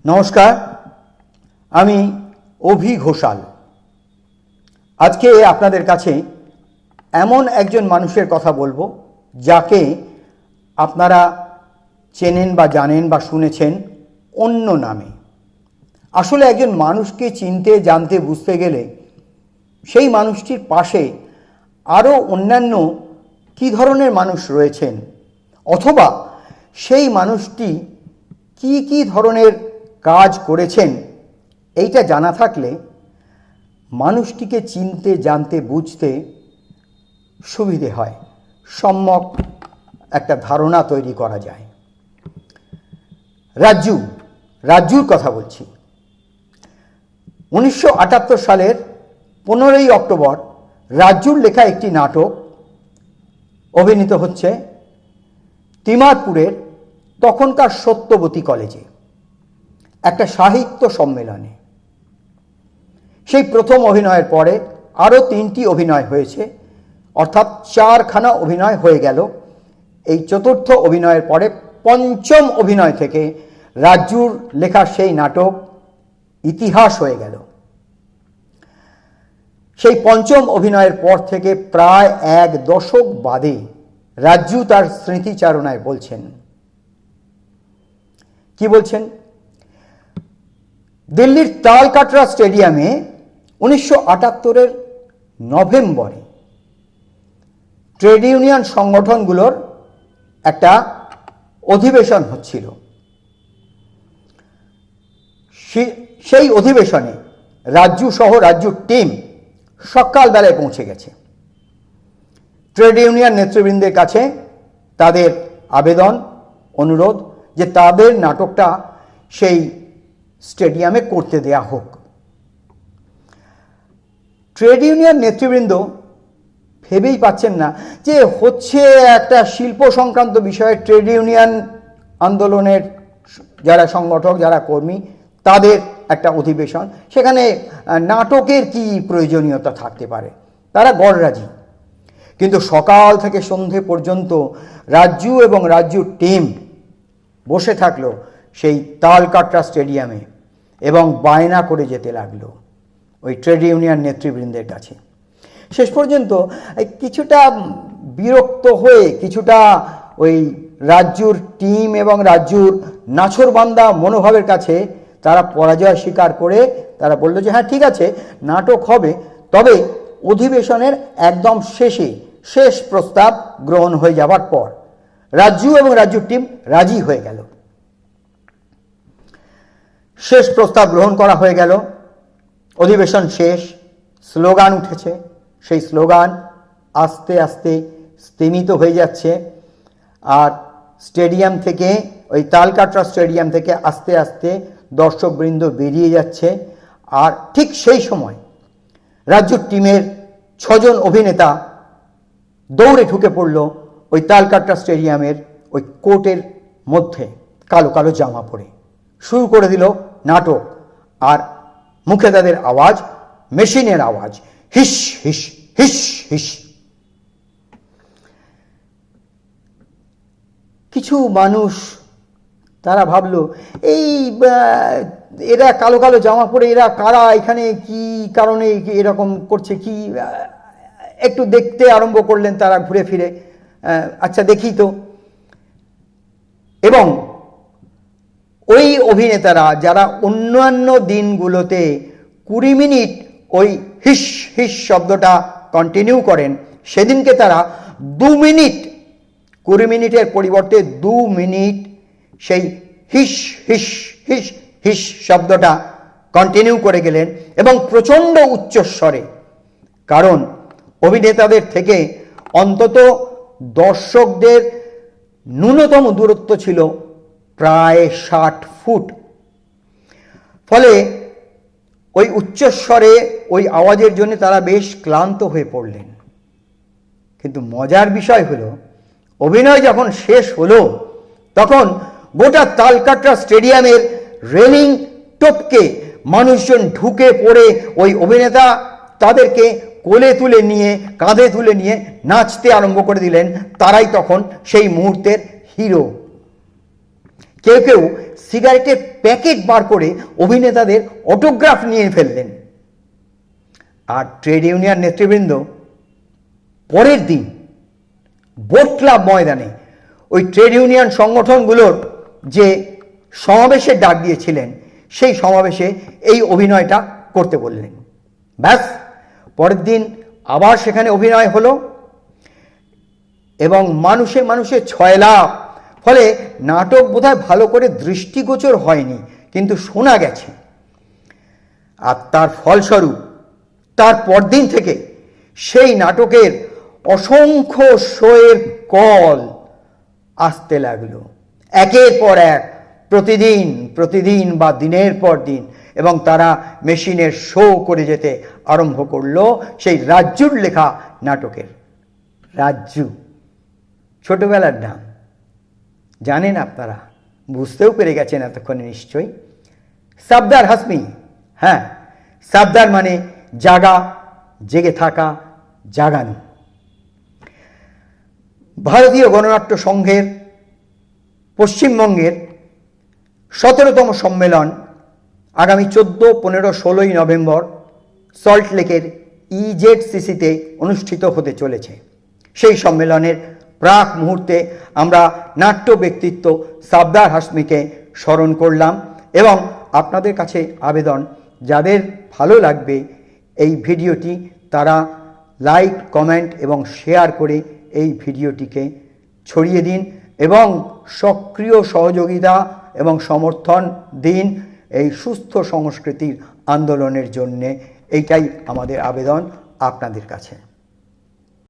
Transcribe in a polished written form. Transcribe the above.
নমস্কার, আমি অভি ঘোষাল। আজকে আপনাদের কাছে এমন একজন মানুষের কথা বলবো যাকে আপনারা চেনেন বা জানেন বা শুনেছেন অন্য নামে। আসলে একজন মানুষকে চিনতে, জানতে, বুঝতে গেলে সেই মানুষটির পাশে আরও অন্যান্য কী ধরনের মানুষ রয়েছেন, অথবা সেই মানুষটি কি কি ধরনের কাজ করেছেন, এইটা জানা থাকলে মানুষটিকে চিনতে, জানতে, বুঝতে সুবিধে হয়, সম্যক একটা ধারণা তৈরি করা যায়। রাজ্জুর কথা বলছি। 1978 সালের 15ই অক্টোবর রাজ্জুর লেখা একটি নাটক অভিনীত হচ্ছে তিমারপুরের তখনকার সত্যবতী কলেজে একটা সাহিত্য সম্মেলনে। সেই প্রথম অভিনয়ের পরে আরও 3টি অভিনয় হয়েছে, অর্থাৎ 4খানা অভিনয় হয়ে গেল। এই চতুর্থ অভিনয়ের পরে পঞ্চম অভিনয় থেকে রাজ্জুর লেখা সেই নাটক ইতিহাস হয়ে গেল। সেই পঞ্চম অভিনয়ের পর থেকে প্রায় 1 দশক বাদে রাজ্জু তার স্মৃতিচারণায় বলছেন, কি বলছেন? দিল্লির তালকাটরা স্টেডিয়ামে 1978-এর নভেম্বরে ট্রেড ইউনিয়ন সংগঠনগুলোর একটা অধিবেশন হচ্ছিল। সেই অধিবেশনে রাজ্জু সহ রাজ্জুর টিম সকালবেলায় পৌঁছে গেছে। ট্রেড ইউনিয়ন নেতৃবৃন্দের কাছে তাদের আবেদন, অনুরোধ যে তাদের নাটকটা সেই স্টেডিয়ামে করতে দেয়া হোক। ট্রেড ইউনিয়ন নেতৃবৃন্দ ভেবেই পাচ্ছেন না যে হচ্ছে একটা শিল্প সংক্রান্ত বিষয়ে, ট্রেড ইউনিয়ন আন্দোলনের যারা সংগঠক, যারা কর্মী, তাদের একটা অধিবেশন, সেখানে নাটকের কি প্রয়োজনীয়তা থাকতে পারে, তারা গড়রাজি। কিন্তু সকাল থেকে সন্ধে পর্যন্ত রাজ্জু এবং রাজ্জুর টিম বসে থাকলো সেই তালকাটরা স্টেডিয়ামে এবং বায়না করে যেতে লাগলো ওই ট্রেড ইউনিয়ন নেতৃবৃন্দের কাছে। শেষ পর্যন্ত কিছুটা বিরক্ত হয়ে, কিছুটা ওই রাজ্জুর টিম এবং রাজ্জুর নাছোড়বান্দা মনোভাবের কাছে তারা পরাজয় স্বীকার করে তারা বলল যে হ্যাঁ ঠিক আছে, নাটক হবে, তবে অধিবেশনের একদম শেষ প্রস্তাব গ্রহণ হয়ে যাবার পর। রাজ্জু এবং রাজ্জুর টিম রাজি হয়ে গেল। শেষ প্রস্তাব গ্রহণ করা হয়ে গেল, অধিবেশন শেষ, স্লোগান উঠেছে। সেই স্লোগান আস্তে আস্তে স্তিমিত হয়ে যাচ্ছে, আর স্টেডিয়াম থেকে, ওই তালকাটরা স্টেডিয়াম থেকে আস্তে আস্তে দর্শকবৃন্দ বেরিয়ে যাচ্ছে। আর ঠিক সেই সময় রাজ্জুর টিমের 6 জন অভিনেতা দৌড়ে ঢুকে পড়ল ওই তালকাটরা স্টেডিয়ামের ওই কোর্টের মধ্যে, কালো কালো জামা পরে শুরু করে দিল নাটক। আর মুখে তাদের আওয়াজ, মেশিনের আওয়াজ, হিস হিস হিস হিস। কিছু মানুষ তারা ভাবলো, এই এরা কালো কালো জামা পরে এরা কারা, এখানে কি কারণে এরকম করছে, কি একটু দেখতে আরম্ভ করলেন তারা ঘুরে ফিরে। আচ্ছা দেখি তো। এবং ওই অভিনেতারা যারা অন্যান্য দিনগুলোতে 20 মিনিট ওই হিস হিস শব্দটা কন্টিনিউ করেন, সেদিনকে তারা 2 মিনিট, 20 মিনিটের পরিবর্তে 2 মিনিট সেই হিস হিস হিস হিস শব্দটা কন্টিনিউ করে গেলেন, এবং প্রচণ্ড উচ্চস্বরে। কারণ অভিনেতাদের থেকে অন্তত দর্শকদের ন্যূনতম দূরত্ব ছিল প্রায় 60 ফুট। ফলে ওই উচ্চস্বরে ওই আওয়াজের জন্য তারা বেশ ক্লান্ত হয়ে পড়লেন। কিন্তু মজার বিষয় হলো, অভিনয় যখন শেষ হলো তখন গোটা তালকাটরা স্টেডিয়ামের রেলিং টপকে মানুষজন ঢুকে পড়ে ওই অভিনেতা তাদেরকে কোলে তুলে নিয়ে, কাঁধে তুলে নিয়ে নাচতে আরম্ভ করে দিলেন। তারাই তখন সেই মুহূর্তের হিরো। কেউ কেউ সিগারেটের প্যাকেট বার করে অভিনেতাদের অটোগ্রাফ নিয়ে ফেললেন। আর ট্রেড ইউনিয়ন নেতৃবৃন্দ পরের দিন বোট ক্লাব ময়দানে ওই ট্রেড ইউনিয়ন সংগঠনগুলোর যে সমাবেশের ডাক দিয়েছিলেন সেই সমাবেশে এই অভিনয়টা করতে বললেন। ব্যাস, পরের দিন আবার সেখানে অভিনয় হলো এবং মানুষে মানুষে ছয়লাভ। ফলে নাটক বোধহয় ভালো করে দৃষ্টিগোচর হয়নি, কিন্তু শোনা গেছে। আর তার ফলস্বরূপ তার পরদিন থেকে সেই নাটকের অসংখ্য শোয়ের কল আসতে লাগলো, একের পর এক, প্রতিদিন বা দিনের পর দিন, এবং তারা মেশিনের শো করে যেতে আরম্ভ করলো সেই রাজ্জুর লেখা নাটকের। রাজ্জু ছোটবেলার নাম, জানেন আপনারা, বুঝতেও পেরে গেছেন এতক্ষণে নিশ্চয়ই। সাবদার হাসমি, হ্যাঁ, সাবদার মানে জাগা, জেগে থাকা, জাগানো। ভারতীয় গণনাট্য সংঘের পশ্চিমবঙ্গের 17তম সম্মেলন আগামী 14, 15, 16ই নভেম্বর সল্টলেকের EZCC-তে অনুষ্ঠিত হতে চলেছে। সেই সম্মেলনের প্রাক মুহূর্তে আমরা নাট্য ব্যক্তিত্ব সাবদার হাসমিকে স্মরণ করলাম এবং আপনাদের কাছে আবেদন, যাদের ভালো লাগবে এই ভিডিওটি তারা লাইক, কমেন্ট এবং শেয়ার করে এই ভিডিওটিকে ছড়িয়ে দিন এবং সক্রিয় সহযোগিতা এবং সমর্থন দিন এই সুস্থ সংস্কৃতির আন্দোলনের জন্যে। এইটাই আমাদের আবেদন আপনাদের কাছে।